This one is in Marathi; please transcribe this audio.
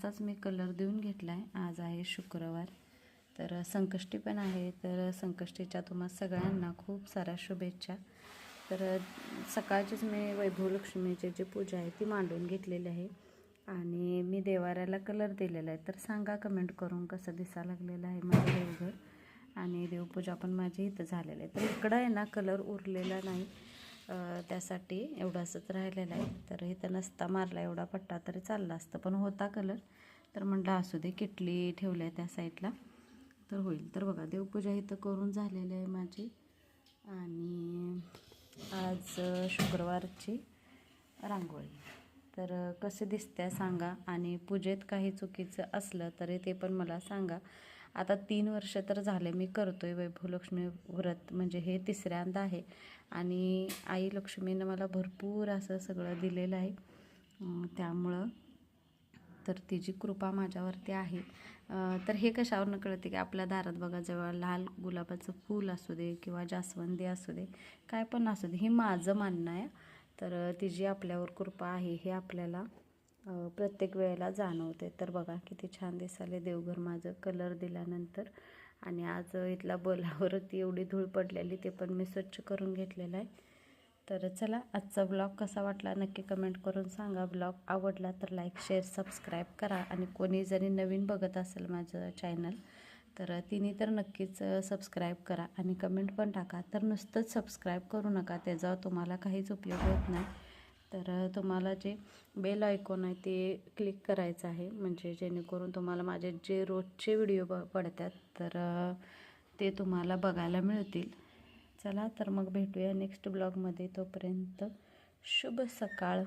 वाजताच मी कलर देऊन घेतला आहे. आज आहे शुक्रवार, तर संकष्टी पण आहे. तर संकष्टीच्या तुम्हा सगळ्यांना खूप साऱ्या शुभेच्छा. तर सकाळचीच मी वैभवलक्ष्मीची जी पूजा आहे ती मांडून घेतलेली आहे आणि मी देवाऱ्याला कलर दिलेला आहे. तर सांगा कमेंट करून कसं दिसायला लागलेलं आहे माझं देवघर. आणि देवपूजा पण माझी इथं झालेलं आहे. तर इकडं आहे ना कलर उरलेला नाही, त्यासाठी एवढासच राहिलेला आहे. तर इथं नसता मारला एवढा पट्टा तरी चालला असतं, पण होता कलर. तर म्हटलं असू दे, किटली ठेवल्या त्या साईडला तर होईल. तर बघा देवपूजा इथं करून झालेली आहे माझी. आणि आज शुक्रवारची रांगोळी तर कसे दिसते सांगा. आणि पूजेत काही चुकीचं असलं तरी ते पण मला सांगा. आता 3 वर्ष तर झाले मी करतोय वैभवलक्ष्मी व्रत, म्हणजे हे तिसऱ्यांदा आहे. आणि आई लक्ष्मीनं मला भरपूर असं सगळं दिलेलं आहे, त्यामुळं तर तिची कृपा माझ्यावरती आहे. तर हे कशावरनं कळते की आपल्या दारात बघा जेव्हा लाल गुलाबाचं फूल असू दे किंवा जास्वंदी असू दे, काय पण असू दे, हे माझं मानणं आहे. तर तिची आपल्यावर कृपा आहे हे आपल्याला प्रत्येक वेळेला जाणवते. तर बघा किती छान दिसाले देवघर माझं कलर दिल्यानंतर. आणि आज इथला बोलावरती एवढी धूळ पडलेली ते पण मी स्वच्छ करून घेतलेलं आहे. तर चला, आजचा ब्लॉग कसा वाटला नक्की कमेंट करून सांगा. ब्लॉग आवडला तर लाईक शेअर सबस्क्राईब करा. आणि कोणी जरी नवीन बघत असेल माझं चॅनल तर तिने तर नक्कीच सबस्क्राईब करा आणि कमेंट पण टाका. तर नुसतंच सबस्क्राईब करू नका, त्याचा तुम्हाला काहीच उपयोग होत नाही. तर तुम्हाला जे बेल आयकॉन आहे ते क्लिक करायचं आहे, म्हणजे जेणेकरून तुम्हाला माझे जे रोजचे व्हिडिओ पडतात तर ते तुम्हाला बघायला मिळतील. चला तर मग भेटूया नेक्स्ट ब्लॉगमध्ये. तोपर्यंत शुभ सकाळ.